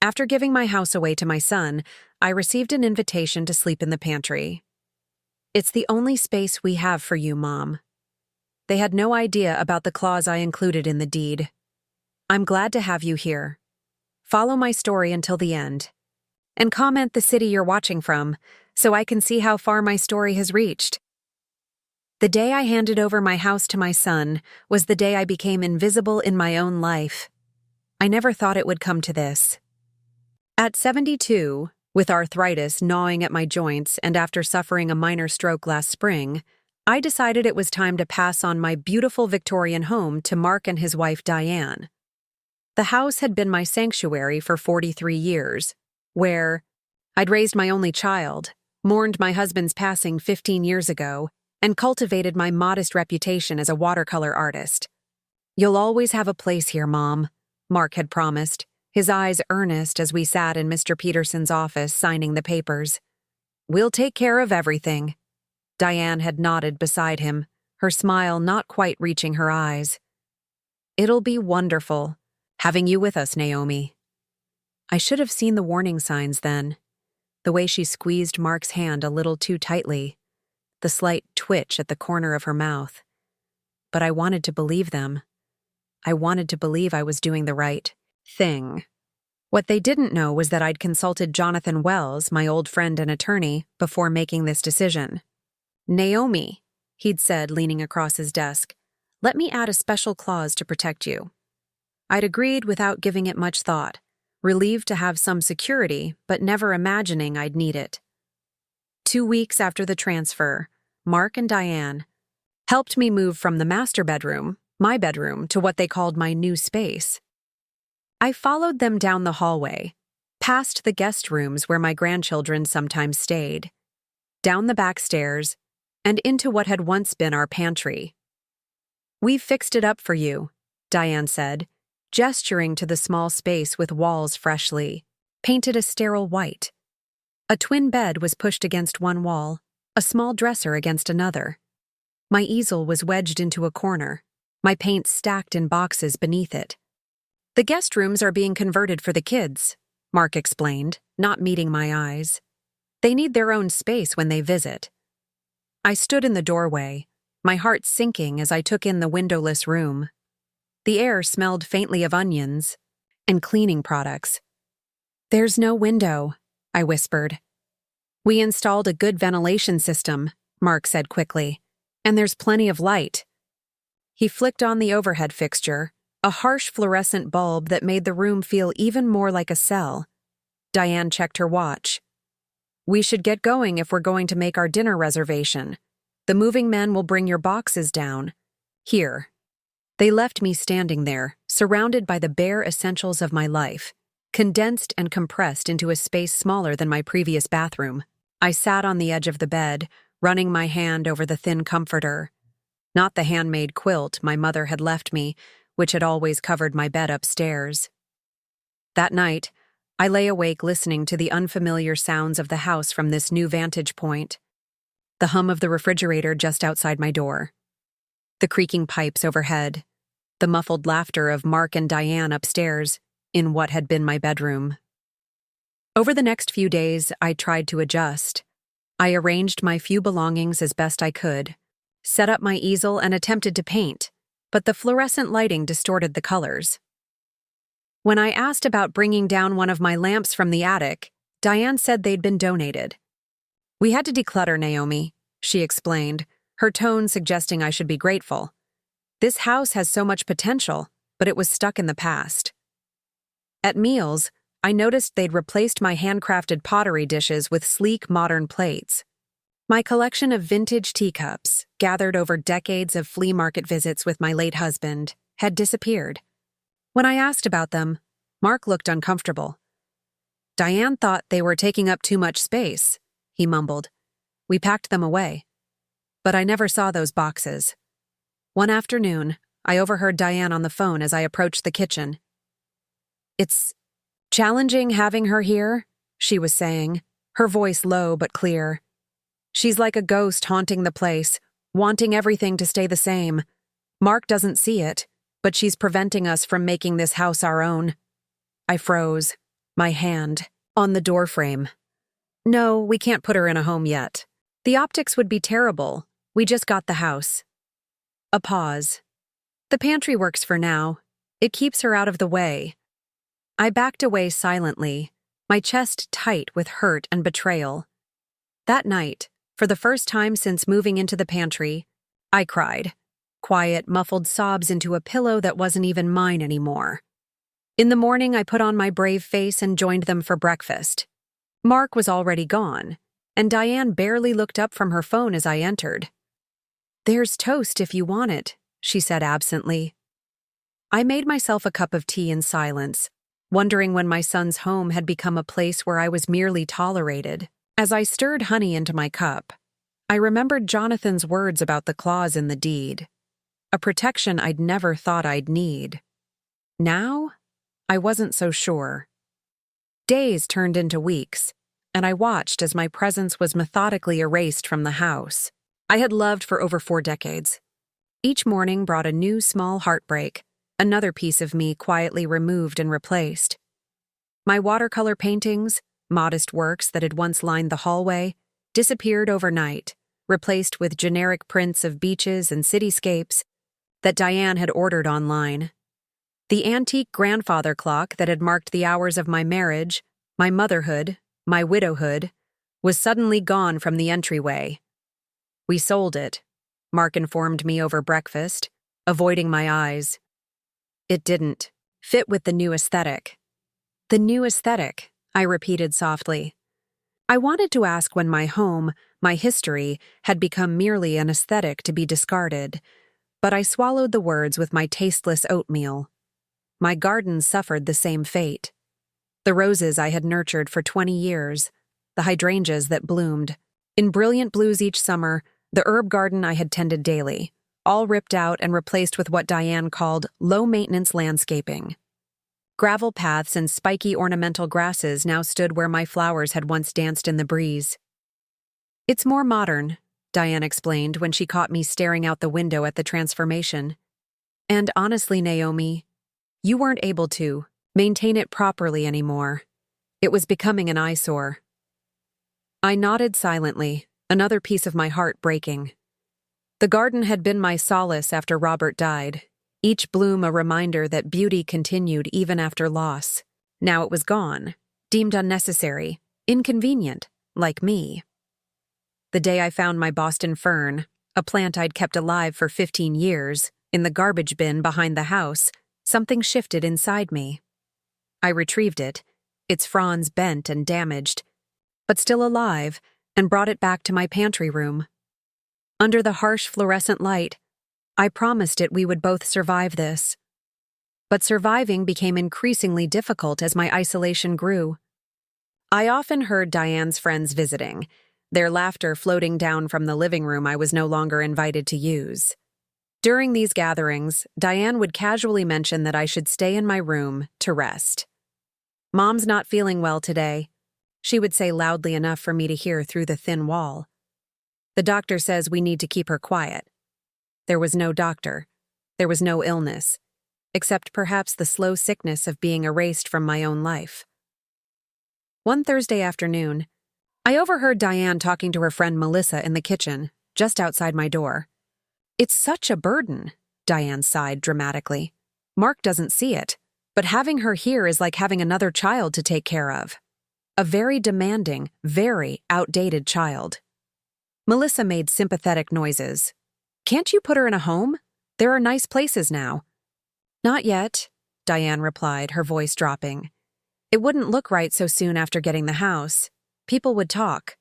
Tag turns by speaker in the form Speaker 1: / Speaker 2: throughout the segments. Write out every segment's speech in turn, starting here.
Speaker 1: After giving my house away to my son, I received an invitation to sleep in the pantry. "It's the only space we have for you, Mom." They had no idea about the clause I included in the deed. "I'm glad to have you here. Follow my story until the end. And comment the city you're watching from, so I can see how far my story has reached." The day I handed over my house to my son was the day I became invisible in my own life. I never thought it would come to this. At 72, with arthritis gnawing at my joints and after suffering a minor stroke last spring, I decided it was time to pass on my beautiful Victorian home to Mark and his wife Diane. The house had been my sanctuary for 43 years, where I'd raised my only child, mourned my husband's passing 15 years ago, and cultivated my modest reputation as a watercolor artist. "You'll always have a place here, Mom," Mark had promised, his eyes earnest as we sat in Mr. Peterson's office signing the papers. "We'll take care of everything." Diane had nodded beside him, her smile not quite reaching her eyes. "It'll be wonderful, having you with us, Naomi." I should have seen the warning signs then. The way she squeezed Mark's hand a little too tightly, the slight twitch at the corner of her mouth. But I wanted to believe them. I wanted to believe I was doing the right thing. What they didn't know was that I'd consulted Jonathan Wells, my old friend and attorney, before making this decision. "Naomi," he'd said, leaning across his desk, "let me add a special clause to protect you." I'd agreed without giving it much thought, relieved to have some security, but never imagining I'd need it. 2 weeks after the transfer, Mark and Diane helped me move from the master bedroom, my bedroom, to what they called my new space. I followed them down the hallway, past the guest rooms where my grandchildren sometimes stayed, down the back stairs, and into what had once been our pantry. "We've fixed it up for you," Diane said, gesturing to the small space with walls freshly painted a sterile white. A twin bed was pushed against one wall, a small dresser against another. My easel was wedged into a corner, my paint stacked in boxes beneath it. "The guest rooms are being converted for the kids," Mark explained, not meeting my eyes. "They need their own space when they visit." I stood in the doorway, my heart sinking as I took in the windowless room. The air smelled faintly of onions and cleaning products. "There's no window," I whispered. "We installed a good ventilation system," Mark said quickly, "and there's plenty of light." He flicked on the overhead fixture, a harsh fluorescent bulb that made the room feel even more like a cell. Diane checked her watch. "We should get going if we're going to make our dinner reservation. The moving men will bring your boxes down. Here." They left me standing there, surrounded by the bare essentials of my life, condensed and compressed into a space smaller than my previous bathroom. I sat on the edge of the bed, running my hand over the thin comforter. Not the handmade quilt my mother had left me, which had always covered my bed upstairs. That night, I lay awake listening to the unfamiliar sounds of the house from this new vantage point. The hum of the refrigerator just outside my door, the creaking pipes overhead, the muffled laughter of Mark and Diane upstairs in what had been my bedroom. Over the next few days, I tried to adjust. I arranged my few belongings as best I could, set up my easel and attempted to paint, but the fluorescent lighting distorted the colors. When I asked about bringing down one of my lamps from the attic, Diane said they'd been donated. "We had to declutter, Naomi," she explained, her tone suggesting I should be grateful. "This house has so much potential, but it was stuck in the past." At meals, I noticed they'd replaced my handcrafted pottery dishes with sleek modern plates. My collection of vintage teacups, gathered over decades of flea market visits with my late husband, had disappeared. When I asked about them, Mark looked uncomfortable. "Diane thought they were taking up too much space," he mumbled. "We packed them away." But I never saw those boxes. One afternoon, I overheard Diane on the phone as I approached the kitchen. "It's challenging having her here," she was saying, her voice low but clear. "She's like a ghost haunting the place, wanting everything to stay the same. Mark doesn't see it, but she's preventing us from making this house our own." I froze, My hand, on the doorframe. No, we can't put her in a home yet. The optics would be terrible. We just got the house. A pause. The pantry works for now. It keeps her out of the way. I backed away silently, my chest tight with hurt and betrayal. That night, for the first time since moving into the pantry, I cried. Quiet, muffled sobs into a pillow that wasn't even mine anymore. In the morning, I put on my brave face and joined them for breakfast. Mark was already gone, and Diane barely looked up from her phone as I entered. "There's toast if you want it," she said absently. I made myself a cup of tea in silence, wondering when my son's home had become a place where I was merely tolerated. As I stirred honey into my cup, I remembered Jonathan's words about the clause in the deed, a protection I'd never thought I'd need. Now, I wasn't so sure. Days turned into weeks, and I watched as my presence was methodically erased from the house I had loved for over 4 decades. Each morning brought a new small heartbreak, another piece of me quietly removed and replaced. My watercolor paintings, modest works that had once lined the hallway, disappeared overnight, replaced with generic prints of beaches and cityscapes that Diane had ordered online. The antique grandfather clock that had marked the hours of my marriage, my motherhood, my widowhood, was suddenly gone from the entryway. "We sold it," Mark informed me over breakfast, avoiding my eyes. It didn't fit with the new aesthetic. "The new aesthetic," I repeated softly. I wanted to ask when my home, my history, had become merely an aesthetic to be discarded, but I swallowed the words with my tasteless oatmeal. My garden suffered the same fate. The roses I had nurtured for 20 years, the hydrangeas that bloomed, in brilliant blues each summer, the herb garden I had tended daily, all ripped out and replaced with what Diane called low-maintenance landscaping. Gravel paths and spiky ornamental grasses now stood where my flowers had once danced in the breeze. "It's more modern," Diane explained when she caught me staring out the window at the transformation. "And honestly, Naomi, you weren't able to maintain it properly anymore. It was becoming an eyesore." I nodded silently, another piece of my heart breaking. The garden had been my solace after Robert died, each bloom a reminder that beauty continued even after loss. Now it was gone, deemed unnecessary, inconvenient, like me. The day I found my Boston fern, a plant I'd kept alive for 15 years, in the garbage bin behind the house, something shifted inside me. I retrieved it, its fronds bent and damaged, but still alive, and brought it back to my pantry room. Under the harsh fluorescent light, I promised it we would both survive this. But surviving became increasingly difficult as my isolation grew. I often heard Diane's friends visiting, their laughter floating down from the living room I was no longer invited to use. During these gatherings, Diane would casually mention that I should stay in my room to rest. "Mom's not feeling well today," she would say loudly enough for me to hear through the thin wall. "The doctor says we need to keep her quiet." There was no doctor. There was no illness, except perhaps the slow sickness of being erased from my own life. One Thursday afternoon, I overheard Diane talking to her friend Melissa in the kitchen, just outside my door. "It's such a burden," Diane sighed dramatically. "Mark doesn't see it, but having her here is like having another child to take care of. A very demanding, very outdated child." Melissa made sympathetic noises. "Can't you put her in a home? There are nice places now." "Not yet," Diane replied, her voice dropping. "It wouldn't look right so soon after getting the house. People would talk."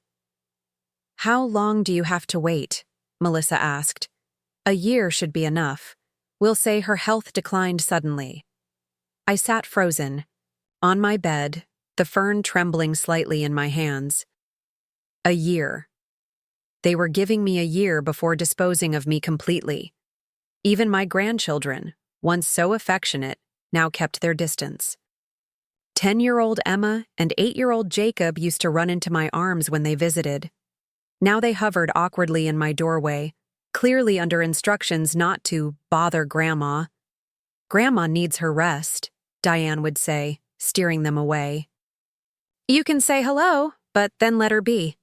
Speaker 1: "How long do you have to wait?" Melissa asked. "A year should be enough. We'll say her health declined suddenly." I sat frozen, on my bed, the fern trembling slightly in my hands. A year. They were giving me a year before disposing of me completely. Even my grandchildren, once so affectionate, now kept their distance. 10-year-old Emma and 8-year-old Jacob used to run into my arms when they visited. Now they hovered awkwardly in my doorway, clearly under instructions not to bother Grandma. "Grandma needs her rest," Diane would say, steering them away. You can say hello, but then let her be.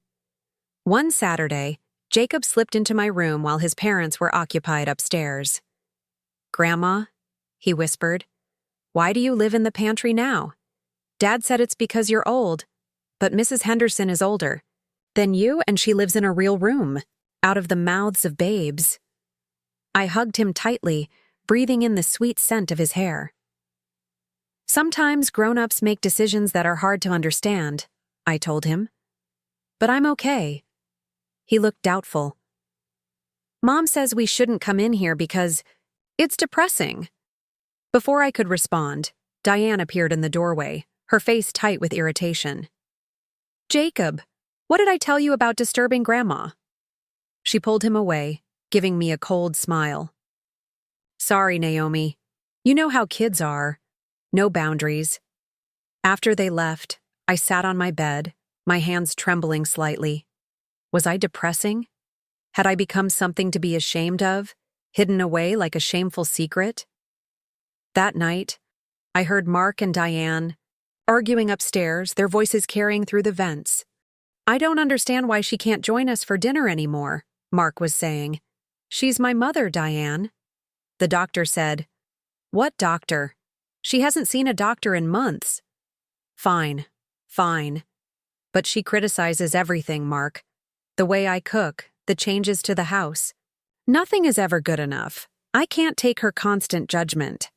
Speaker 1: One Saturday, Jacob slipped into my room while his parents were occupied upstairs. "Grandma," he whispered, "why do you live in the pantry now? Dad said it's because you're old, but Mrs. Henderson is older than you and she lives in a real room, out of the mouths of babes." I hugged him tightly, breathing in the sweet scent of his hair. "Sometimes grown-ups make decisions that are hard to understand," I told him. "But I'm okay." He looked doubtful. "Mom says we shouldn't come in here because it's depressing." Before I could respond, Diane appeared in the doorway, her face tight with irritation. "Jacob, what did I tell you about disturbing Grandma?" She pulled him away, giving me a cold smile. "Sorry, Naomi. You know how kids are. No boundaries." After they left, I sat on my bed, my hands trembling slightly. Was I depressing? Had I become something to be ashamed of, hidden away like a shameful secret? That night, I heard Mark and Diane arguing upstairs, their voices carrying through the vents. "I don't understand why she can't join us for dinner anymore," Mark was saying. "She's my mother, Diane." The doctor said, "What doctor? She hasn't seen a doctor in months." Fine. But she criticizes everything, Mark. The way I cook, the changes to the house. Nothing is ever good enough. I can't take her constant judgment.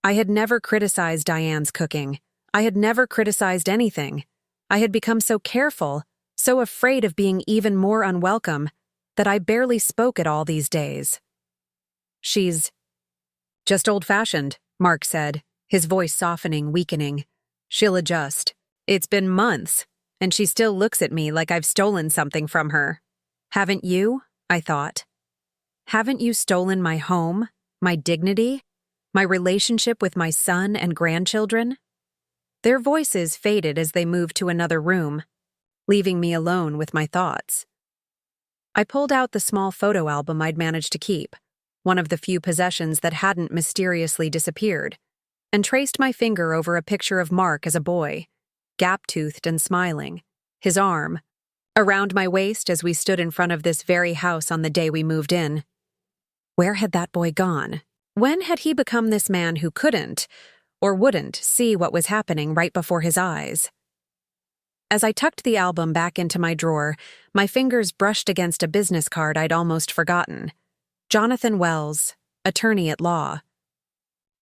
Speaker 1: I had never criticized Diane's cooking. I had never criticized anything. I had become so careful, so afraid of being even more unwelcome, that I barely spoke at all these days. "She's just old-fashioned," Mark said, his voice softening, weakening. "She'll adjust. It's been months, and she still looks at me like I've stolen something from her." "Haven't you?" I thought. "Haven't you stolen my home, my dignity, my relationship with my son and grandchildren?" Their voices faded as they moved to another room, leaving me alone with my thoughts. I pulled out the small photo album I'd managed to keep, one of the few possessions that hadn't mysteriously disappeared, and traced my finger over a picture of Mark as a boy, gap-toothed and smiling, his arm around my waist as we stood in front of this very house on the day we moved in. Where had that boy gone? When had he become this man who couldn't, or wouldn't, see what was happening right before his eyes? As I tucked the album back into my drawer, my fingers brushed against a business card I'd almost forgotten. Jonathan Wells, attorney at law.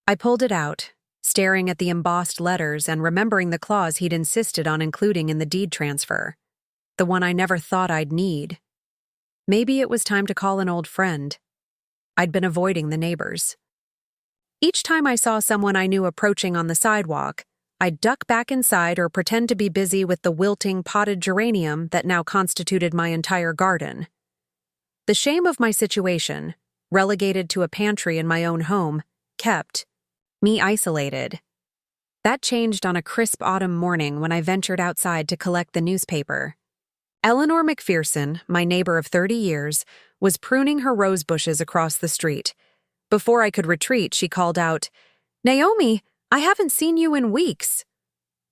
Speaker 1: I pulled it out, staring at the embossed letters and remembering the clause he'd insisted on including in the deed transfer, the one I never thought I'd need. Maybe it was time to call an old friend. I'd been avoiding the neighbors. Each time I saw someone I knew approaching on the sidewalk, I'd duck back inside or pretend to be busy with the wilting potted geranium that now constituted my entire garden. The shame of my situation, relegated to a pantry in my own home, kept me isolated. That changed on a crisp autumn morning when I ventured outside to collect the newspaper. Eleanor McPherson, my neighbor of 30 years, was pruning her rose bushes across the street. Before I could retreat, she called out, "Naomi, I haven't seen you in weeks."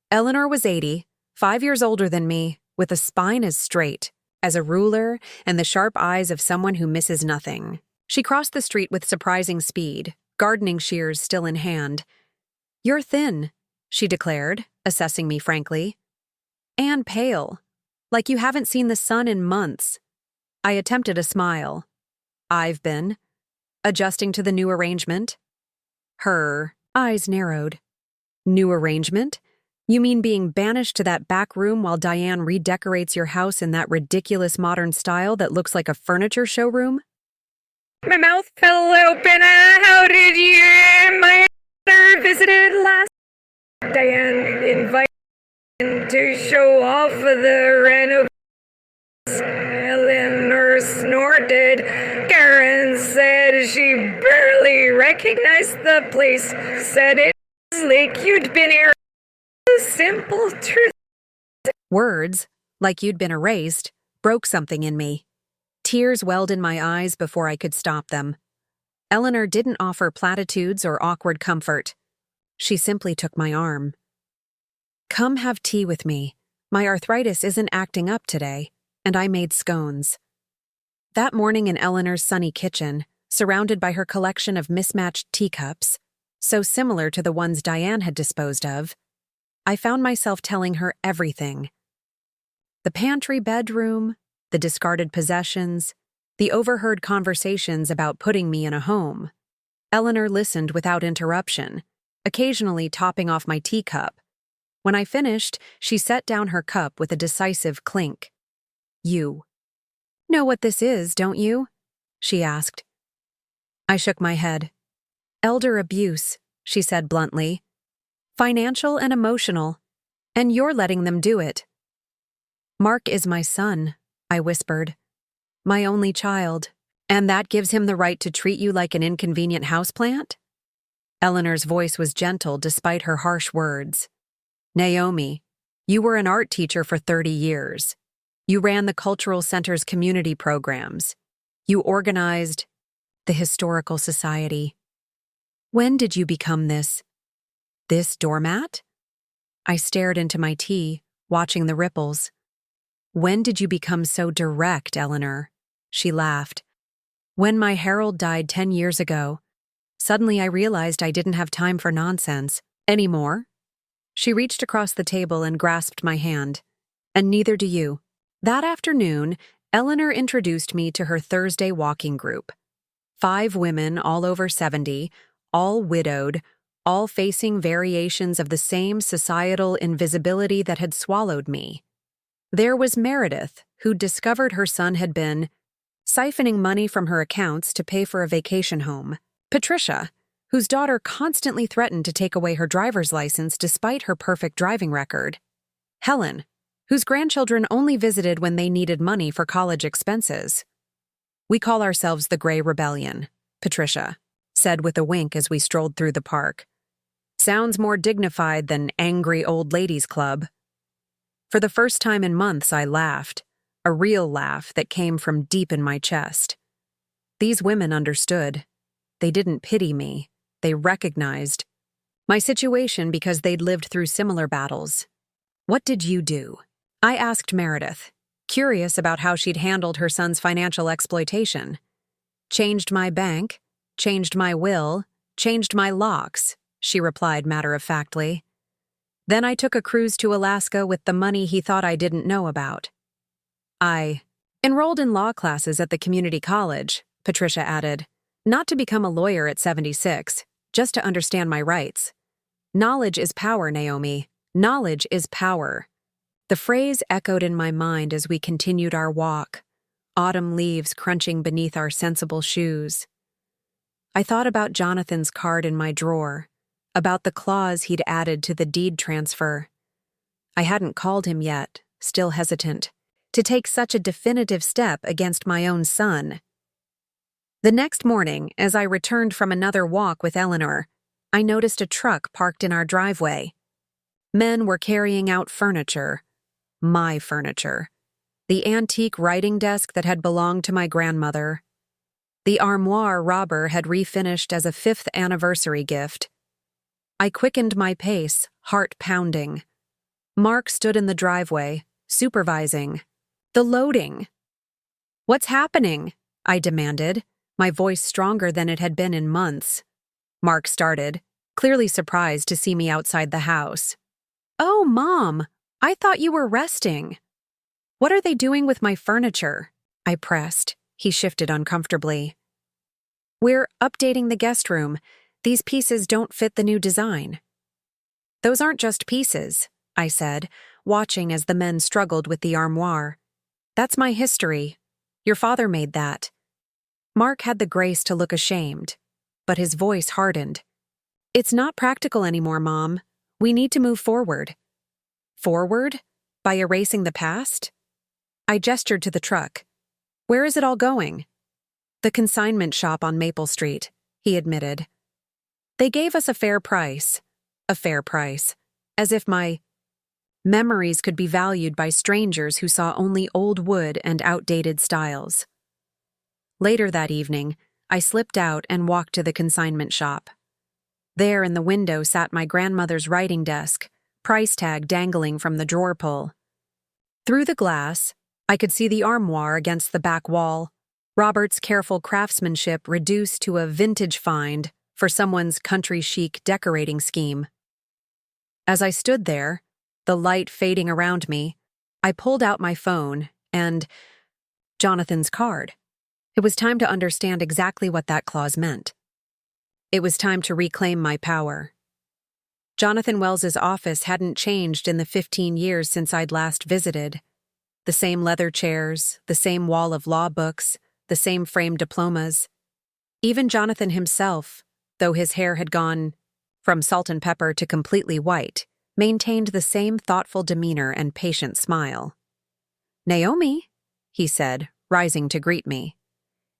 Speaker 1: Eleanor was 80, 5 years older than me, with a spine as straight as a ruler and the sharp eyes of someone who misses nothing. She crossed the street with surprising speed, gardening shears still in hand. "You're thin," she declared, assessing me frankly. "And pale, like you haven't seen the sun in months." I attempted a smile. "I've been adjusting to the new arrangement." Her eyes narrowed. "New arrangement? You mean being banished to that back room while Diane redecorates your house in that ridiculous modern style that looks like a furniture showroom?"
Speaker 2: My mouth fell open. How did you? My mother visited last. Diane invited to show off the renovation. Eleanor snorted. Karen said she barely recognized the place. Said it was like you'd been here. The simple truth.
Speaker 1: Words, like you'd been erased, broke something in me. Tears welled in my eyes before I could stop them. Eleanor didn't offer platitudes or awkward comfort. She simply took my arm. Come have tea with me. My arthritis isn't acting up today, and I made scones. That morning in Eleanor's sunny kitchen, surrounded by her collection of mismatched teacups, so similar to the ones Diane had disposed of, I found myself telling her everything. The pantry bedroom, the discarded possessions, the overheard conversations about putting me in a home. Eleanor listened without interruption, occasionally topping off my teacup. When I finished, she set down her cup with a decisive clink. "You know what this is, don't you?" she asked. I shook my head. "Elder abuse," she said bluntly. "Financial and emotional. And you're letting them do it." "Mark is my son," I whispered. "My only child. And that gives him the right to treat you like an inconvenient houseplant?" Eleanor's voice was gentle despite her harsh words. "Naomi, you were an art teacher for 30 years. You ran the Cultural Center's community programs. You organized the Historical Society. When did you become this doormat?" I stared into my tea, watching the ripples. "When did you become so direct, Eleanor?" She laughed. "When my Harold died 10 years ago, suddenly I realized I didn't have time for nonsense anymore." She reached across the table and grasped my hand. "And neither do you." That afternoon, Eleanor introduced me to her Thursday walking group. 5 women, all over 70, all widowed, all facing variations of the same societal invisibility that had swallowed me. There was Meredith, who'd discovered her son had been siphoning money from her accounts to pay for a vacation home. Patricia, whose daughter constantly threatened to take away her driver's license despite her perfect driving record. Helen, whose grandchildren only visited when they needed money for college expenses. "We call ourselves the Grey Rebellion," Patricia said with a wink as we strolled through the park. "Sounds more dignified than Angry Old Ladies Club." For the first time in months, I laughed, a real laugh that came from deep in my chest. These women understood. They didn't pity me. They recognized my situation because they'd lived through similar battles. "What did you do?" I asked Meredith, curious about how she'd handled her son's financial exploitation. "Changed my bank, changed my will, changed my locks," she replied matter-of-factly. "Then I took a cruise to Alaska with the money he thought I didn't know about." "I enrolled in law classes at the community college," Patricia added, "not to become a lawyer at 76, just to understand my rights. Knowledge is power, Naomi. Knowledge is power." The phrase echoed in my mind as we continued our walk, autumn leaves crunching beneath our sensible shoes. I thought about Jonathan's card in my drawer, about the clause he'd added to the deed transfer. I hadn't called him yet, still hesitant, to take such a definitive step against my own son. The next morning, as I returned from another walk with Eleanor, I noticed a truck parked in our driveway. Men were carrying out furniture. My furniture. The antique writing desk that had belonged to my grandmother. The armoire Robber had refinished as a 5th anniversary gift. I quickened my pace, heart pounding. Mark stood in the driveway, supervising. The loading. "What's happening?" I demanded, my voice stronger than it had been in months. Mark started, clearly surprised to see me outside the house. "Oh, Mom, I thought you were resting." "What are they doing with my furniture?" I pressed. He shifted uncomfortably. "We're updating the guest room. These pieces don't fit the new design." "Those aren't just pieces," I said, watching as the men struggled with the armoire. "That's my history. Your father made that." Mark had the grace to look ashamed, but his voice hardened. "It's not practical anymore, Mom. We need to move forward." "Forward? By erasing the past?" I gestured to the truck. "Where is it all going?" "The consignment shop on Maple Street," he admitted. "They gave us a fair price, as if my memories could be valued by strangers who saw only old wood and outdated styles." Later that evening, I slipped out and walked to the consignment shop. There in the window sat my grandmother's writing desk, price tag dangling from the drawer pull. Through the glass, I could see the armoire against the back wall, Robert's careful craftsmanship reduced to a vintage find for someone's country chic decorating scheme. As I stood there, the light fading around me, I pulled out my phone and Jonathan's card. It was time to understand exactly what that clause meant. It was time to reclaim my power. Jonathan Wells's office hadn't changed in the 15 years since I'd last visited. The same leather chairs, the same wall of law books, the same framed diplomas. Even Jonathan himself, though his hair had gone from salt and pepper to completely white, maintained the same thoughtful demeanor and patient smile. "Naomi," he said, rising to greet me.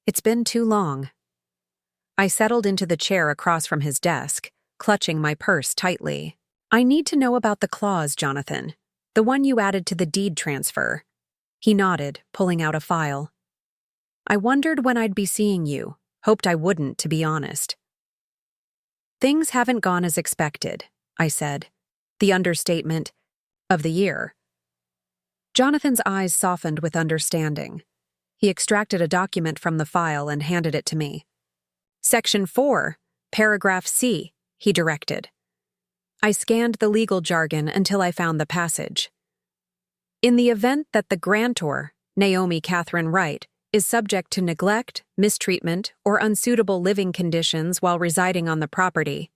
Speaker 1: "It's been too long." I settled into the chair across from his desk, clutching my purse tightly. "I need to know about the clause, Jonathan. The one you added to the deed transfer." He nodded, pulling out a file. "I wondered when I'd be seeing you. Hoped I wouldn't, to be honest." "Things haven't gone as expected," I said. The understatement of the year. Jonathan's eyes softened with understanding. He extracted a document from the file and handed it to me. "Section 4, paragraph C," he directed. I scanned the legal jargon until I found the passage. "In the event that the grantor, Naomi Catherine Wright, is subject to neglect, mistreatment, or unsuitable living conditions while residing on the property,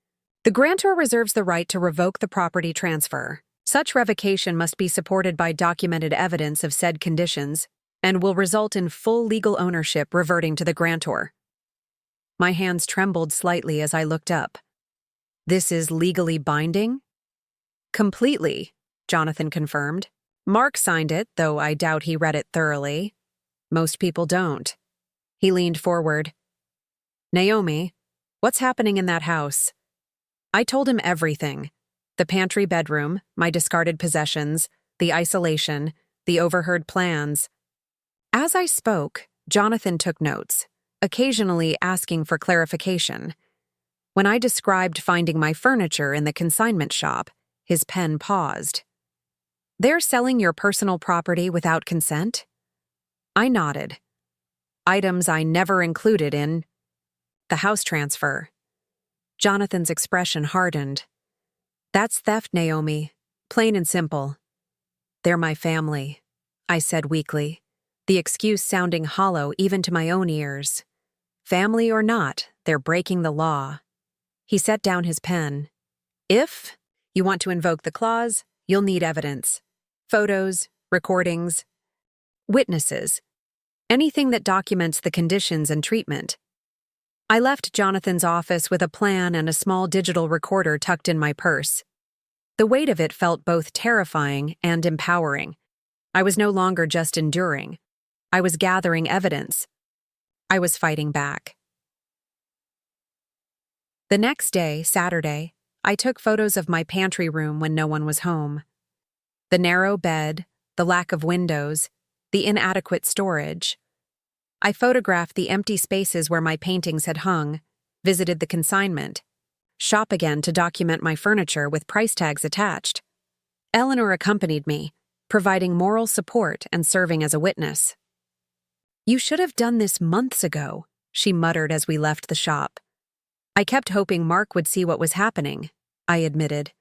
Speaker 1: the grantor reserves the right to revoke the property transfer. Such revocation must be supported by documented evidence of said conditions and will result in full legal ownership reverting to the grantor." My hands trembled slightly as I looked up. "This is legally binding?" "Completely," Jonathan confirmed. "Mark signed it, though I doubt he read it thoroughly. Most people don't." He leaned forward. "Naomi, what's happening in that house?" I told him everything. The pantry bedroom, my discarded possessions, the isolation, the overheard plans. As I spoke, Jonathan took notes, occasionally asking for clarification. When I described finding my furniture in the consignment shop, his pen paused. "They're selling your personal property without consent?" I nodded. "Items I never included in the house transfer." Jonathan's expression hardened. "That's theft, Naomi. Plain and simple." "They're my family," I said weakly, the excuse sounding hollow even to my own ears. "Family or not, they're breaking the law." He set down his pen. "If you want to invoke the clause, you'll need evidence. Photos, recordings, witnesses. Anything that documents the conditions and treatment." I left Jonathan's office with a plan and a small digital recorder tucked in my purse. The weight of it felt both terrifying and empowering. I was no longer just enduring. I was gathering evidence. I was fighting back. The next day, Saturday, I took photos of my pantry room when no one was home. The narrow bed, the lack of windows, the inadequate storage. I photographed the empty spaces where my paintings had hung, visited the consignment, shop again to document my furniture with price tags attached. Eleanor accompanied me, providing moral support and serving as a witness. "You should have done this months ago," she muttered as we left the shop. "I kept hoping Mark would see what was happening," I admitted.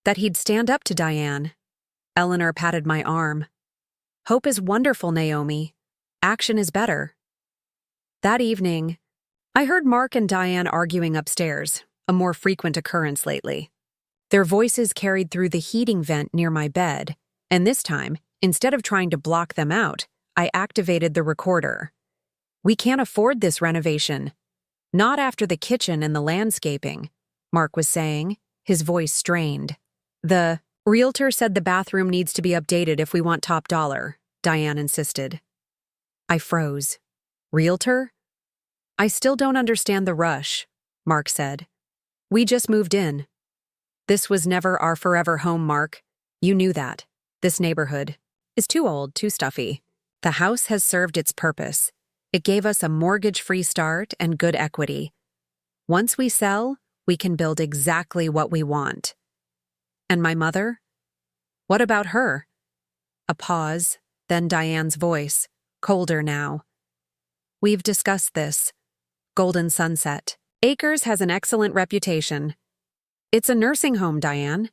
Speaker 1: "That he'd stand up to Diane." Eleanor patted my arm. "Hope is wonderful, Naomi. Action is better." That evening, I heard Mark and Diane arguing upstairs, a more frequent occurrence lately. Their voices carried through the heating vent near my bed, and this time, instead of trying to block them out, I activated the recorder. "We can't afford this renovation. Not after the kitchen and the landscaping," Mark was saying, his voice strained. "The realtor said the bathroom needs to be updated if we want top dollar," Diane insisted. I froze. "Realtor?" "I still don't understand the rush," Mark said. "We just moved in." "This was never our forever home, Mark. You knew that. This neighborhood is too old, too stuffy. The house has served its purpose. It gave us a mortgage-free start and good equity. Once we sell, we can build exactly what we want." And my mother? What about her? A pause, then Diane's voice, colder now. We've discussed this. Golden Sunset. Acres has an excellent reputation. It's a nursing home, Diane.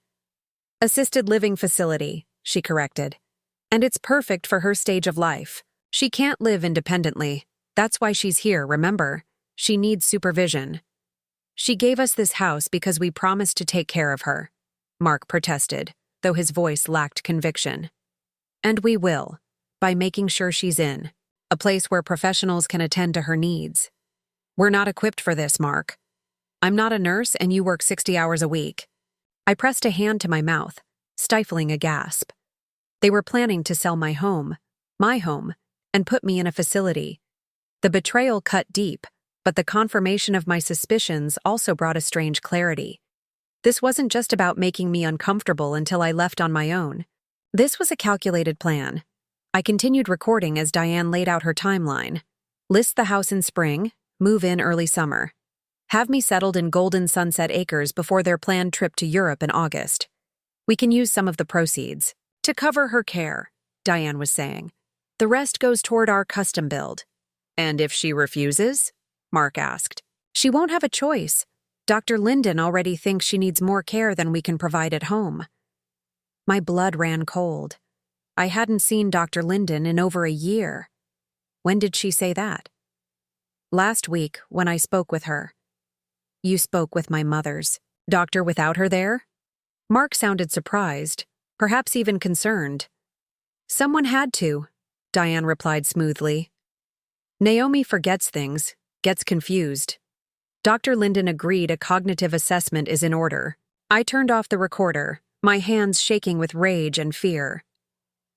Speaker 1: Assisted living facility, she corrected. And it's perfect for her stage of life. She can't live independently. That's why she's here, remember? She needs supervision. She gave us this house because we promised to take care of her, Mark protested, though his voice lacked conviction. And we will, by making sure she's in a place where professionals can attend to her needs. We're not equipped for this, Mark. I'm not a nurse and you work 60 hours a week. I pressed a hand to my mouth, stifling a gasp. They were planning to sell my home, and put me in a facility. The betrayal cut deep, but the confirmation of my suspicions also brought a strange clarity. This wasn't just about making me uncomfortable until I left on my own. This was a calculated plan. I continued recording as Diane laid out her timeline. List the house in spring, move in early summer. Have me settled in Golden Sunset Acres before their planned trip to Europe in August. We can use some of the proceeds to cover her care, Diane was saying. The rest goes toward our custom build. And if she refuses? Mark asked. She won't have a choice. Dr. Linden already thinks she needs more care than we can provide at home. My blood ran cold. I hadn't seen Dr. Linden in over a year. When did she say that? Last week, when I spoke with her. You spoke with my mother's doctor without her there? Mark sounded surprised, perhaps even concerned. Someone had to, Diane replied smoothly. Naomi forgets things, gets confused. Dr. Linden agreed a cognitive assessment is in order. I turned off the recorder, my hands shaking with rage and fear.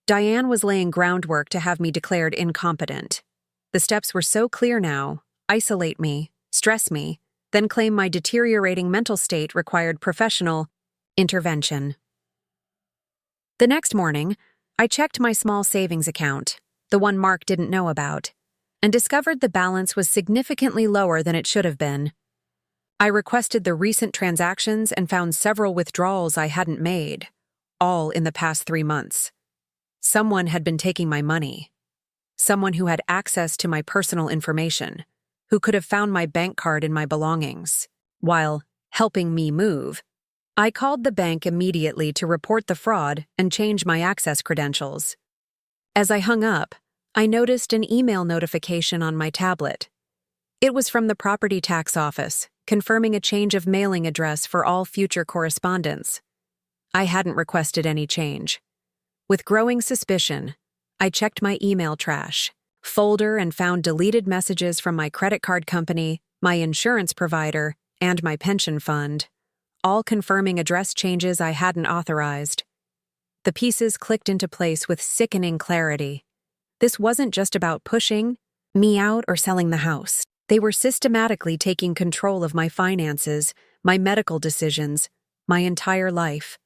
Speaker 1: Diane was laying groundwork to have me declared incompetent. The steps were so clear now: isolate me, stress me, then claim my deteriorating mental state required professional intervention. The next morning, I checked my small savings account, the one Mark didn't know about, and discovered the balance was significantly lower than it should have been. I requested the recent transactions and found several withdrawals I hadn't made, all in the past 3 months. Someone had been taking my money. Someone who had access to my personal information, who could have found my bank card in my belongings. While helping me move, I called the bank immediately to report the fraud and change my access credentials. As I hung up, I noticed an email notification on my tablet. It was from the property tax office, confirming a change of mailing address for all future correspondence. I hadn't requested any change. With growing suspicion, I checked my email trash folder and found deleted messages from my credit card company, my insurance provider, and my pension fund, all confirming address changes I hadn't authorized. The pieces clicked into place with sickening clarity. This wasn't just about pushing me out or selling the house. They were systematically taking control of my finances, my medical decisions, my entire life.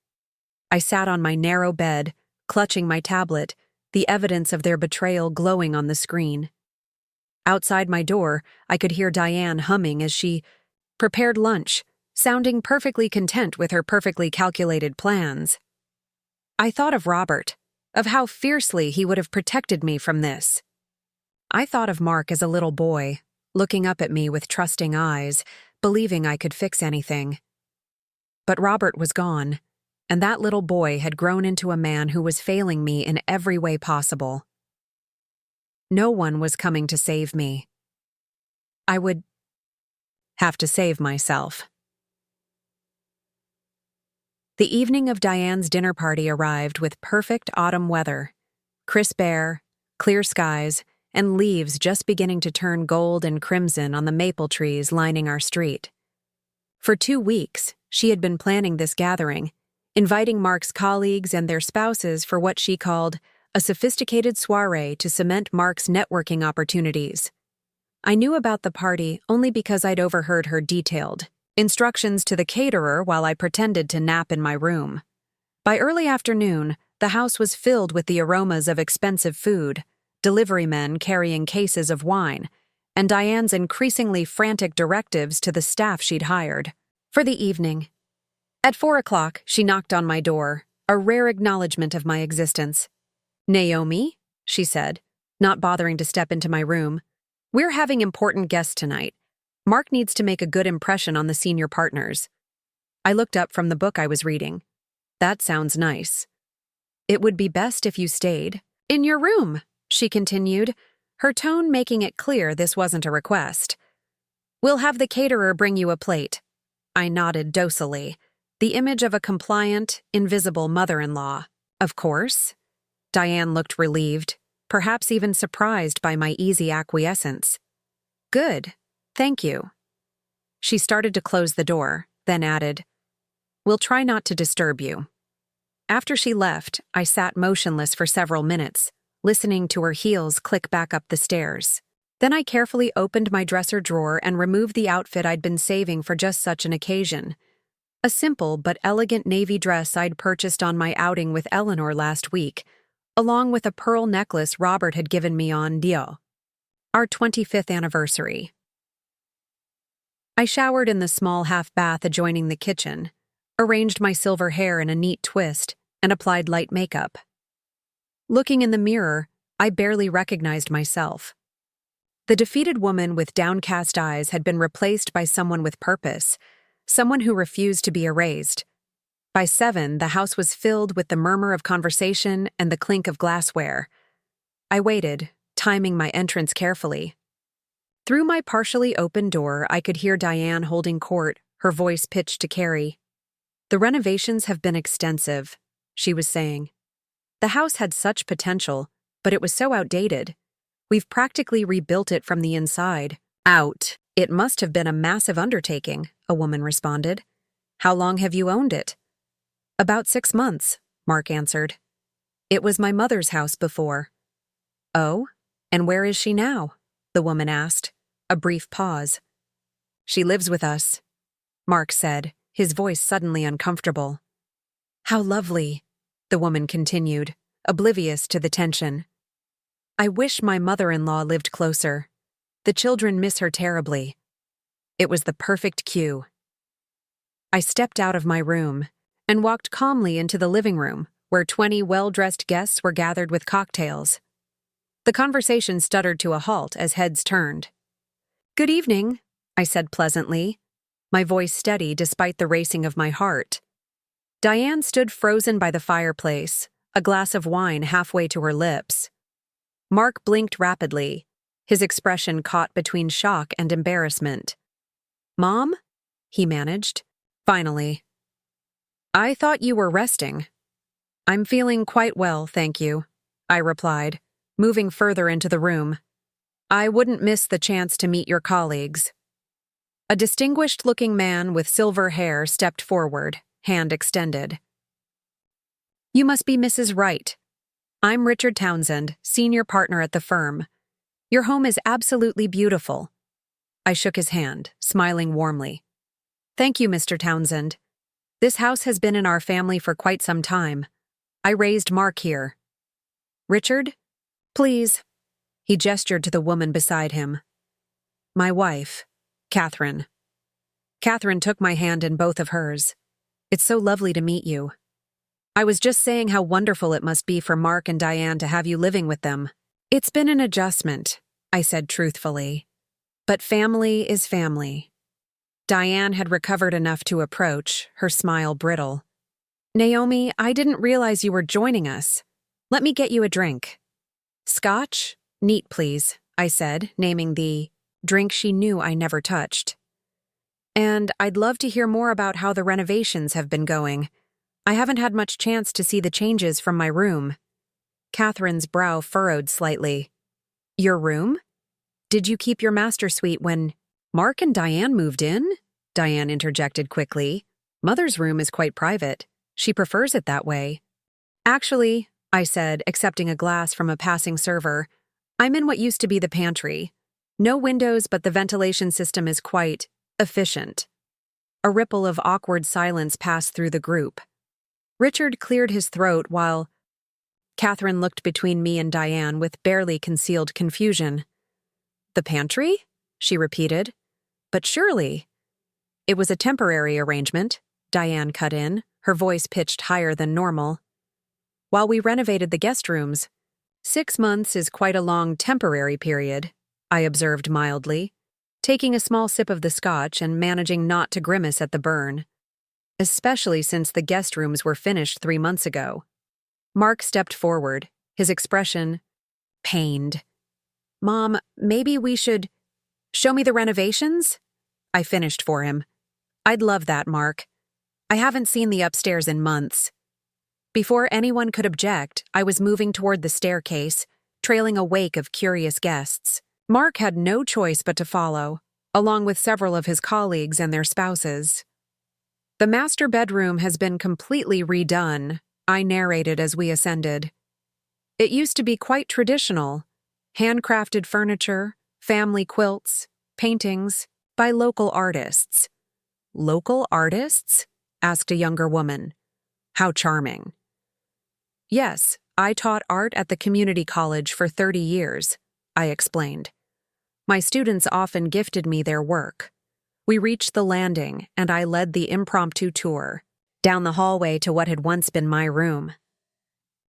Speaker 1: I sat on my narrow bed, clutching my tablet, the evidence of their betrayal glowing on the screen. Outside my door, I could hear Diane humming as she prepared lunch, sounding perfectly content with her perfectly calculated plans. I thought of Robert, of how fiercely he would have protected me from this. I thought of Mark as a little boy, looking up at me with trusting eyes, believing I could fix anything. But Robert was gone, and that little boy had grown into a man who was failing me in every way possible. No one was coming to save me. I would have to save myself. The evening of Diane's dinner party arrived with perfect autumn weather, crisp air, clear skies, and leaves just beginning to turn gold and crimson on the maple trees lining our street. For 2 weeks, she had been planning this gathering, inviting Mark's colleagues and their spouses for what she called a sophisticated soiree to cement Mark's networking opportunities. I knew about the party only because I'd overheard her detailed instructions to the caterer while I pretended to nap in my room. By early afternoon, the house was filled with the aromas of expensive food, delivery men carrying cases of wine, and Diane's increasingly frantic directives to the staff she'd hired. For the evening, At 4 o'clock, she knocked on my door, a rare acknowledgement of my existence. "Naomi," she said, not bothering to step into my room. "We're having important guests tonight. Mark needs to make a good impression on the senior partners." I looked up from the book I was reading. "That sounds nice." "It would be best if you stayed in your room," she continued, her tone making it clear this wasn't a request. "We'll have the caterer bring you a plate." I nodded docilely, the image of a compliant, invisible mother-in-law. "Of course." Diane looked relieved, perhaps even surprised by my easy acquiescence. "Good, thank you." She started to close the door, then added, "We'll try not to disturb you." After she left, I sat motionless for several minutes, listening to her heels click back up the stairs. Then I carefully opened my dresser drawer and removed the outfit I'd been saving for just such an occasion. A simple but elegant navy dress I'd purchased on my outing with Eleanor last week, along with a pearl necklace Robert had given me on our 25th anniversary. I showered in the small half bath adjoining the kitchen, arranged my silver hair in a neat twist, and applied light makeup. Looking in the mirror, I barely recognized myself. The defeated woman with downcast eyes had been replaced by someone with purpose, someone who refused to be erased. By 7, the house was filled with the murmur of conversation and the clink of glassware. I waited, timing my entrance carefully. Through my partially open door, I could hear Diane holding court, her voice pitched to Carrie. "The renovations have been extensive," she was saying. "The house had such potential, but it was so outdated. We've practically rebuilt it from the inside out." "It must have been a massive undertaking," a woman responded. "How long have you owned it?" "About 6 months," Mark answered. "It was my mother's house before." "Oh, and where is she now?" the woman asked, a brief pause. "She lives with us," Mark said, his voice suddenly uncomfortable. "How lovely," the woman continued, oblivious to the tension. "I wish my mother-in-law lived closer. The children miss her terribly." It was the perfect cue. I stepped out of my room and walked calmly into the living room, where 20 well-dressed guests were gathered with cocktails. The conversation stuttered to a halt as heads turned. "Good evening," I said pleasantly, my voice steady despite the racing of my heart. Diane stood frozen by the fireplace, a glass of wine halfway to her lips. Mark blinked rapidly, his expression caught between shock and embarrassment. "Mom?" he managed. Finally. "I thought you were resting." "I'm feeling quite well, thank you," I replied, moving further into the room. "I wouldn't miss the chance to meet your colleagues." A distinguished-looking man with silver hair stepped forward, hand extended. "You must be Mrs. Wright. I'm Richard Townsend, senior partner at the firm. Your home is absolutely beautiful." I shook his hand, smiling warmly. "Thank you, Mr. Townsend. This house has been in our family for quite some time. I raised Mark here." "Richard? Please." He gestured to the woman beside him. "My wife, Catherine." Catherine took my hand in both of hers. "It's so lovely to meet you. I was just saying how wonderful it must be for Mark and Diane to have you living with them." "It's been an adjustment," I said truthfully. "But family is family." Diane had recovered enough to approach, her smile brittle. "Naomi, I didn't realize you were joining us. Let me get you a drink." "Scotch? Neat, please," I said, naming the drink she knew I never touched. "And I'd love to hear more about how the renovations have been going. I haven't had much chance to see the changes from my room." Catherine's brow furrowed slightly. "Your room? Did you keep your master suite when Mark and Diane moved in?" Diane interjected quickly. "Mother's room is quite private. She prefers it that way." "Actually," I said, accepting a glass from a passing server, "I'm in what used to be the pantry. No windows, but the ventilation system is quite efficient." A ripple of awkward silence passed through the group. Richard cleared his throat while Catherine looked between me and Diane with barely concealed confusion. "The pantry?" she repeated. "But surely—" "It was a temporary arrangement," Diane cut in, her voice pitched higher than normal. While we renovated the guest rooms, 6 months is quite a long temporary period, I observed mildly, taking a small sip of the scotch and managing not to grimace at the burn, especially since the guest rooms were finished 3 months ago. Mark stepped forward, his expression pained. Mom, maybe we should show me the renovations? I finished for him. I'd love that, Mark. I haven't seen the upstairs in months. Before anyone could object, I was moving toward the staircase, trailing a wake of curious guests. Mark had no choice but to follow, along with several of his colleagues and their spouses. The master bedroom has been completely redone, I narrated as we ascended. It used to be quite traditional, handcrafted furniture, family quilts, paintings, by local artists. Local artists? Asked a younger woman. How charming. Yes, I taught art at the community college for 30 years, I explained. My students often gifted me their work. We reached the landing, and I led the impromptu tour, down the hallway to what had once been my room.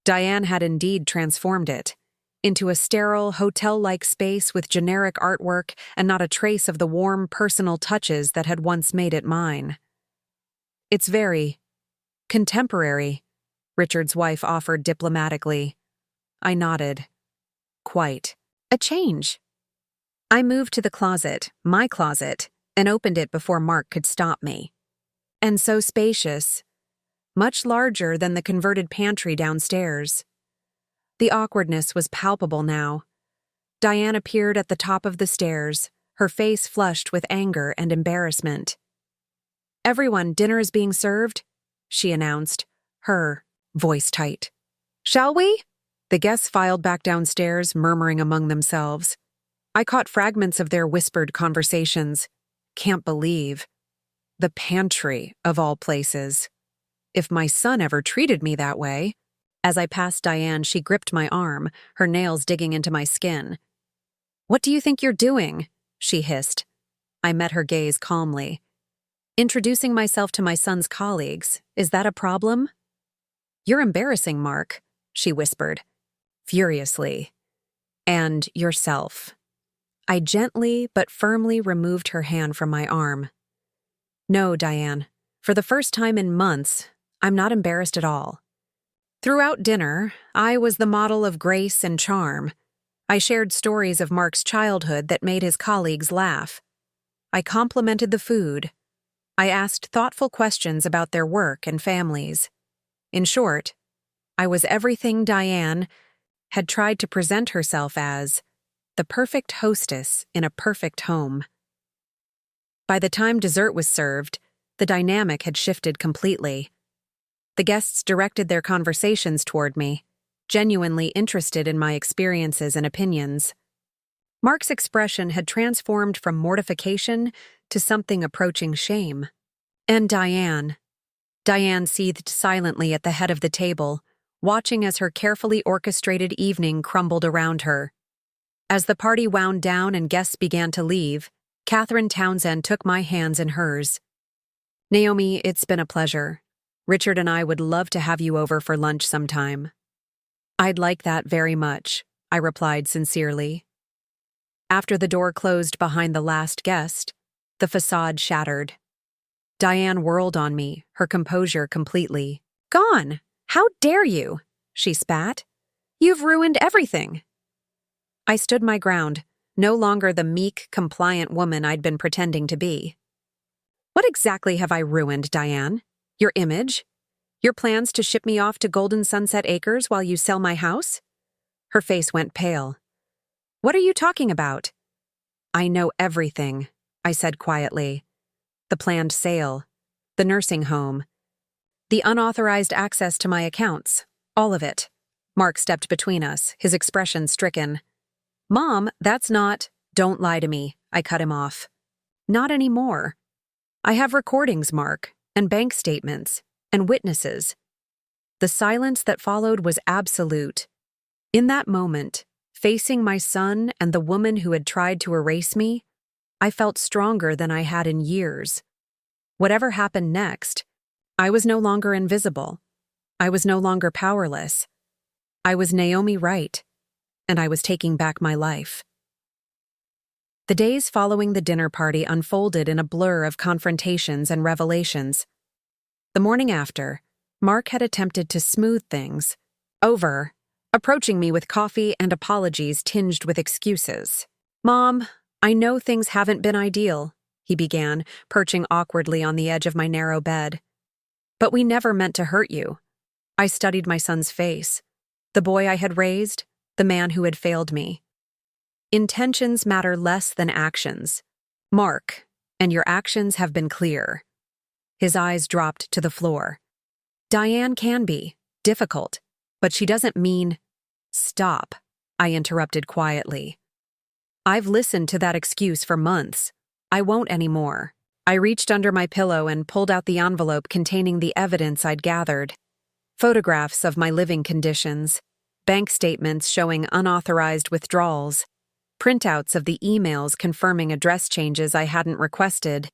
Speaker 1: Diane had indeed transformed it into a sterile, hotel-like space with generic artwork and not a trace of the warm, personal touches that had once made it mine. It's very contemporary, Richard's wife offered diplomatically. I nodded. Quite. A change. I moved to the closet, my closet, and opened it before Mark could stop me. And so spacious, much larger than the converted pantry downstairs. The awkwardness was palpable now. Diane appeared at the top of the stairs, her face flushed with anger and embarrassment. Everyone, dinner is being served, she announced, her voice tight. Shall we? The guests filed back downstairs, murmuring among themselves. I caught fragments of their whispered conversations. Can't believe. The pantry, of all places. If my son ever treated me that way. As I passed Diane, she gripped my arm, her nails digging into my skin. What do you think you're doing? She hissed. I met her gaze calmly. Introducing myself to my son's colleagues, is that a problem? You're embarrassing, Mark, she whispered, furiously. And yourself. I gently but firmly removed her hand from my arm. No, Diane, for the first time in months, I'm not embarrassed at all. Throughout dinner, I was the model of grace and charm. I shared stories of Mark's childhood that made his colleagues laugh. I complimented the food. I asked thoughtful questions about their work and families. In short, I was everything Diane had tried to present herself as, the perfect hostess in a perfect home. By the time dessert was served, the dynamic had shifted completely. The guests directed their conversations toward me, genuinely interested in my experiences and opinions. Mark's expression had transformed from mortification to something approaching shame. And Diane. Diane seethed silently at the head of the table, watching as her carefully orchestrated evening crumbled around her. As the party wound down and guests began to leave, Catherine Townsend took my hands in hers. Naomi, it's been a pleasure. Richard and I would love to have you over for lunch sometime. I'd like that very much, I replied sincerely. After the door closed behind the last guest, the facade shattered. Diane whirled on me, her composure completely. Gone! How dare you? She spat. You've ruined everything. I stood my ground, no longer the meek, compliant woman I'd been pretending to be. What exactly have I ruined, Diane? Your image? Your plans to ship me off to Golden Sunset Acres while you sell my house? Her face went pale. What are you talking about? I know everything, I said quietly. The planned sale, the nursing home, the unauthorized access to my accounts, all of it. Mark stepped between us, his expression stricken. Mom, that's not— Don't lie to me, I cut him off. Not anymore. I have recordings, Mark, and bank statements, and witnesses. The silence that followed was absolute. In that moment, facing my son and the woman who had tried to erase me, I felt stronger than I had in years. Whatever happened next, I was no longer invisible. I was no longer powerless. I was Naomi Wright, and I was taking back my life. The days following the dinner party unfolded in a blur of confrontations and revelations. The morning after, Mark had attempted to smooth things over, approaching me with coffee and apologies tinged with excuses. "Mom, I know things haven't been ideal," he began, perching awkwardly on the edge of my narrow bed. "But we never meant to hurt you." I studied my son's face, the boy I had raised, the man who had failed me. "Intentions matter less than actions. Mark, and your actions have been clear." His eyes dropped to the floor. "Diane can be difficult, but she doesn't mean—" "Stop," I interrupted quietly. "I've listened to that excuse for months. I won't anymore." I reached under my pillow and pulled out the envelope containing the evidence I'd gathered. Photographs of my living conditions, bank statements showing unauthorized withdrawals, printouts of the emails confirming address changes I hadn't requested,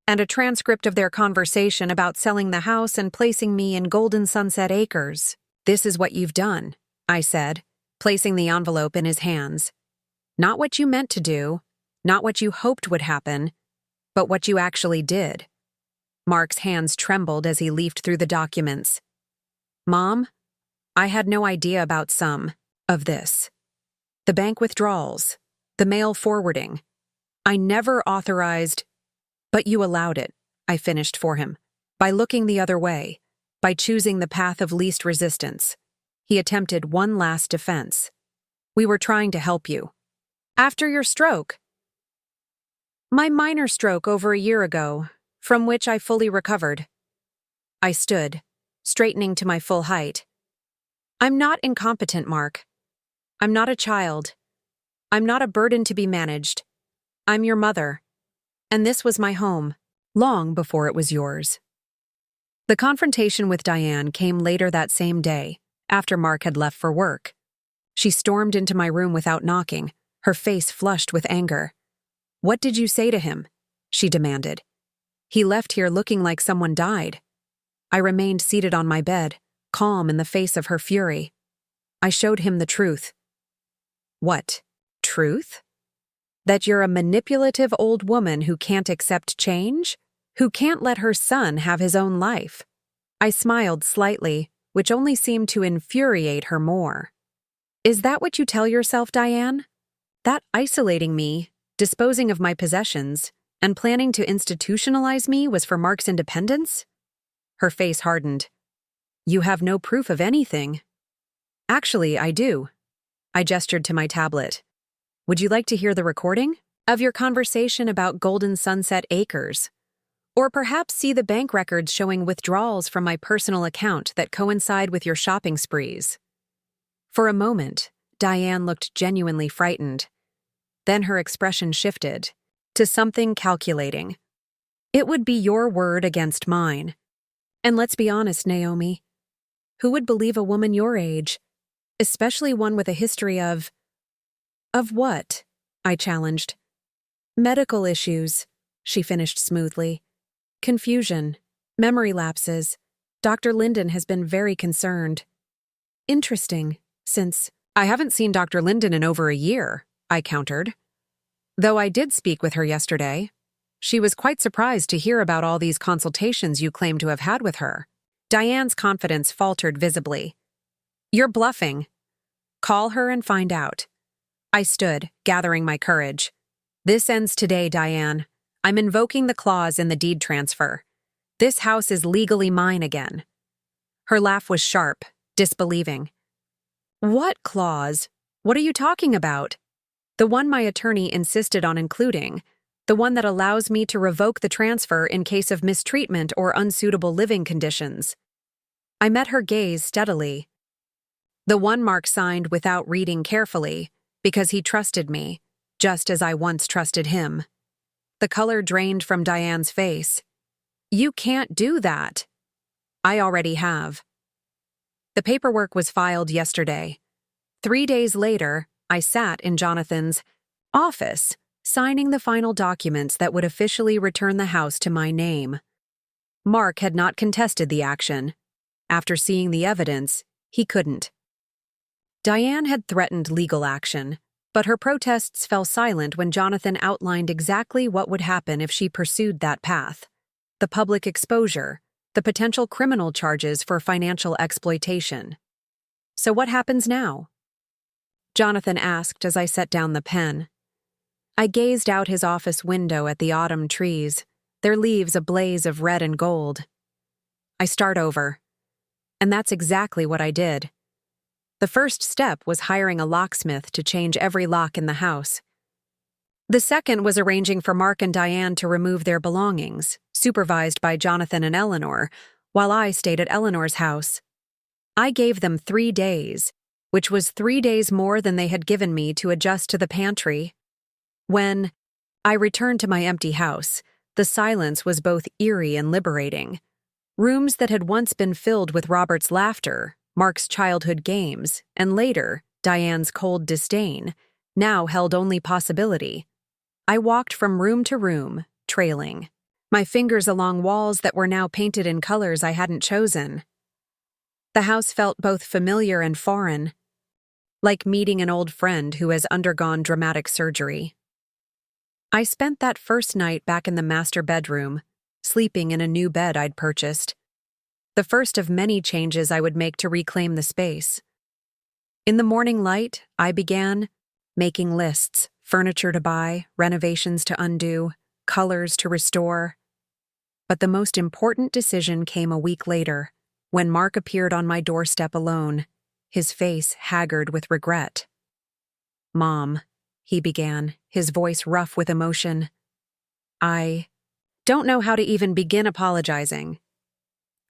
Speaker 1: and a transcript of their conversation about selling the house and placing me in Golden Sunset Acres. "This is what you've done," I said, placing the envelope in his hands. "Not what you meant to do, not what you hoped would happen, but what you actually did." Mark's hands trembled as he leafed through the documents. "Mom, I had no idea about some of this. The bank withdrawals, the mail forwarding. I never authorized—" "But you allowed it," I finished for him, "by looking the other way, by choosing the path of least resistance." He attempted one last defense. "We were trying to help you." "After your stroke?" "My minor stroke over a year ago, from which I fully recovered." I stood, straightening to my full height. "I'm not incompetent, Mark. I'm not a child. I'm not a burden to be managed. I'm your mother. And this was my home, long before it was yours." The confrontation with Diane came later that same day, after Mark had left for work. She stormed into my room without knocking, her face flushed with anger. "What did you say to him?" she demanded. "He left here looking like someone died." I remained seated on my bed, calm in the face of her fury. I showed him the truth. "What? Truth? That you're a manipulative old woman who can't accept change? Who can't let her son have his own life?" I smiled slightly, which only seemed to infuriate her more. "Is that what you tell yourself, Diane? That isolating me, disposing of my possessions, and planning to institutionalize me was for Mark's independence?" Her face hardened. "You have no proof of anything." "Actually, I do." I gestured to my tablet. "Would you like to hear the recording of your conversation about Golden Sunset Acres? Or perhaps see the bank records showing withdrawals from my personal account that coincide with your shopping sprees?" For a moment, Diane looked genuinely frightened. Then her expression shifted to something calculating. "It would be your word against mine. And let's be honest, Naomi. Who would believe a woman your age, especially one with a history of—" "Of what?" I challenged. "Medical issues," she finished smoothly. "Confusion, memory lapses. Dr. Linden has been very concerned." "Interesting, since—" "I haven't seen Dr. Linden in over a year," I countered. "Though I did speak with her yesterday. She was quite surprised to hear about all these consultations you claim to have had with her." Diane's confidence faltered visibly. "You're bluffing. Call her and find out." I stood, gathering my courage. "This ends today, Diane. I'm invoking the clause in the deed transfer. This house is legally mine again." Her laugh was sharp, disbelieving. "What clause? What are you talking about?" "The one my attorney insisted on including. The one that allows me to revoke the transfer in case of mistreatment or unsuitable living conditions." I met her gaze steadily. "The one Mark signed without reading carefully, because he trusted me, just as I once trusted him." The color drained from Diane's face. "You can't do that." "I already have." The paperwork was filed yesterday. 3 days later, I sat in Jonathan's office, signing the final documents that would officially return the house to my name. Mark had not contested the action. After seeing the evidence, he couldn't. Diane had threatened legal action, but her protests fell silent when Jonathan outlined exactly what would happen if she pursued that path: the public exposure, the potential criminal charges for financial exploitation. "So what happens now?" Jonathan asked as I set down the pen. I gazed out his office window at the autumn trees, their leaves a blaze of red and gold. "I start over." And that's exactly what I did. The first step was hiring a locksmith to change every lock in the house. The second was arranging for Mark and Diane to remove their belongings, supervised by Jonathan and Eleanor, while I stayed at Eleanor's house. I gave them 3 days, which was 3 days more than they had given me to adjust to the pantry. When I returned to my empty house, the silence was both eerie and liberating. Rooms that had once been filled with Robert's laughter, Mark's childhood games, and later, Diane's cold disdain, now held only possibility. I walked from room to room, trailing, my fingers along walls that were now painted in colors I hadn't chosen. The house felt both familiar and foreign, like meeting an old friend who has undergone dramatic surgery. I spent that first night back in the master bedroom, sleeping in a new bed I'd purchased. The first of many changes I would make to reclaim the space. In the morning light, I began making lists: furniture to buy, renovations to undo, colors to restore. But the most important decision came a week later, when Mark appeared on my doorstep alone, his face haggard with regret. "Mom," he began, his voice rough with emotion. "I don't know how to even begin apologizing."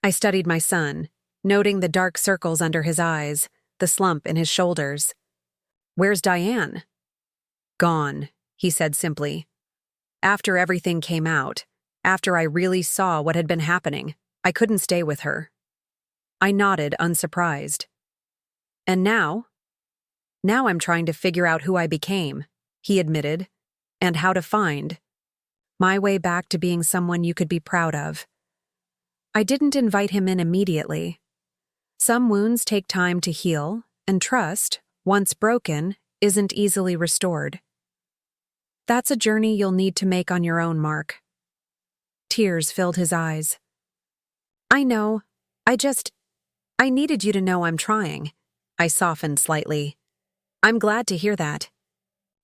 Speaker 1: I studied my son, noting the dark circles under his eyes, the slump in his shoulders. "Where's Diane?" "Gone," he said simply. "After everything came out, after I really saw what had been happening, I couldn't stay with her." I nodded, unsurprised. "And now?" "Now I'm trying to figure out who I became," he admitted, "and how to find my way back to being someone you could be proud of." I didn't invite him in immediately. Some wounds take time to heal, and trust, once broken, isn't easily restored. "That's a journey you'll need to make on your own, Mark." Tears filled his eyes. "I know. I needed you to know I'm trying." I softened slightly. "I'm glad to hear that."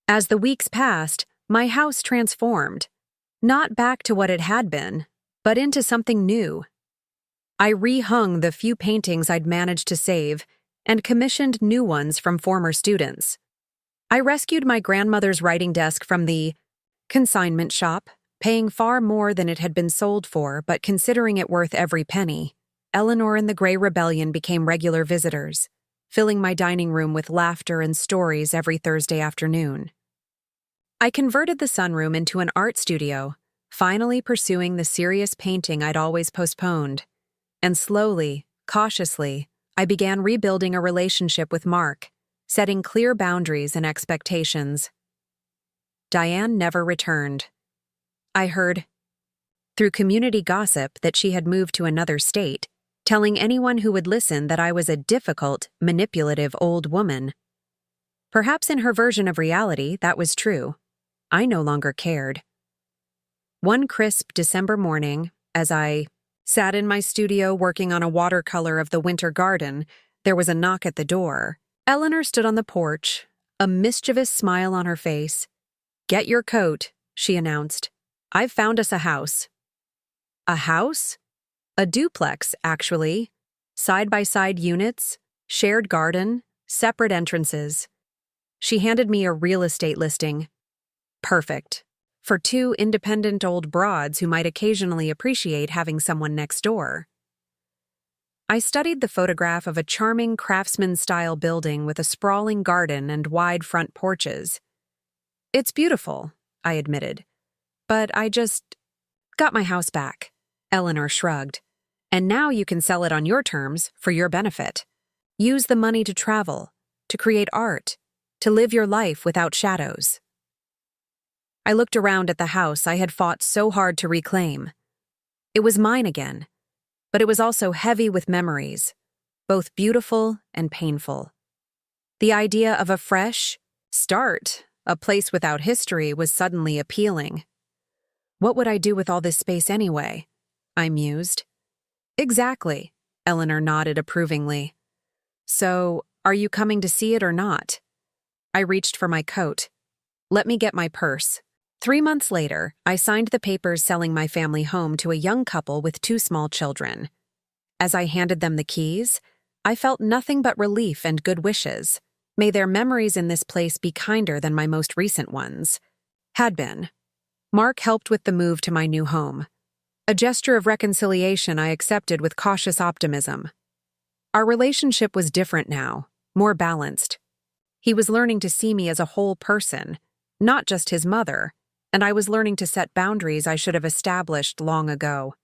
Speaker 1: As the weeks passed, my house transformed. Not back to what it had been, but into something new. I rehung the few paintings I'd managed to save and commissioned new ones from former students. I rescued my grandmother's writing desk from the consignment shop, paying far more than it had been sold for, but considering it worth every penny. Eleanor and the Grey Rebellion became regular visitors, filling my dining room with laughter and stories every Thursday afternoon. I converted the sunroom into an art studio, finally pursuing the serious painting I'd always postponed. And slowly, cautiously, I began rebuilding a relationship with Mark, setting clear boundaries and expectations. Diane never returned. I heard, through community gossip, that she had moved to another state, telling anyone who would listen that I was a difficult, manipulative old woman. Perhaps in her version of reality, that was true. I no longer cared. One crisp December morning, as I sat in my studio working on a watercolor of the winter garden, there was a knock at the door. Eleanor stood on the porch, a mischievous smile on her face. "Get your coat," she announced. "I've found us a house." A house? A duplex, actually. Side-by-side units, shared garden, separate entrances. She handed me a real estate listing. Perfect. For 2 independent old broads who might occasionally appreciate having someone next door. I studied the photograph of a charming craftsman-style building with a sprawling garden and wide front porches. "It's beautiful," I admitted. "But I just got my house back." Eleanor shrugged. "And now you can sell it on your terms, for your benefit. Use the money to travel, to create art, to live your life without shadows." I looked around at the house I had fought so hard to reclaim. It was mine again, but it was also heavy with memories, both beautiful and painful. The idea of a fresh start, a place without history, was suddenly appealing. What would I do with all this space anyway? I mused. Exactly, Eleanor nodded approvingly. So, are you coming to see it or not? I reached for my coat. Let me get my purse. 3 months later, I signed the papers selling my family home to a young couple with 2 small children. As I handed them the keys, I felt nothing but relief and good wishes. May their memories in this place be kinder than my most recent ones. Had been. Mark helped with the move to my new home. A gesture of reconciliation I accepted with cautious optimism. Our relationship was different now, more balanced. He was learning to see me as a whole person, not just his mother, and I was learning to set boundaries I should have established long ago.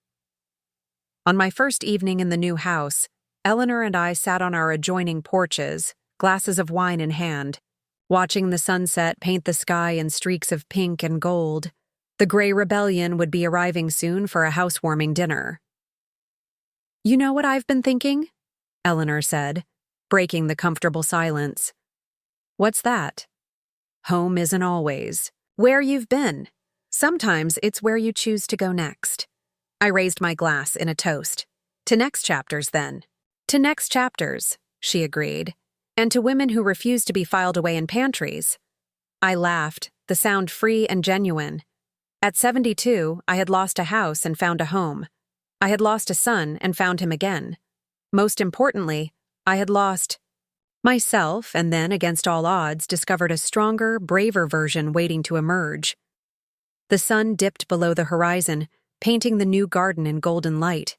Speaker 1: On my first evening in the new house, Eleanor and I sat on our adjoining porches, glasses of wine in hand, watching the sunset paint the sky in streaks of pink and gold. The gray rebellion would be arriving soon for a housewarming dinner. You know what I've been thinking? Eleanor said, breaking the comfortable silence. What's that? Home isn't always where you've been. Sometimes it's where you choose to go next. I raised my glass in a toast. To next chapters, then. To next chapters, she agreed. And to women who refuse to be filed away in pantries. I laughed, the sound free and genuine. At 72, I had lost a house and found a home. I had lost a son and found him again. Most importantly, I had lost myself and then, against all odds, discovered a stronger, braver version waiting to emerge. The sun dipped below the horizon, painting the new garden in golden light.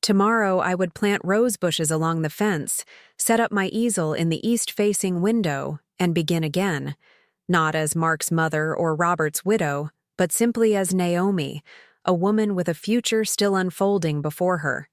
Speaker 1: Tomorrow I would plant rose bushes along the fence, set up my easel in the east-facing window, and begin again, not as Mark's mother or Robert's widow, but simply as Naomi, a woman with a future still unfolding before her.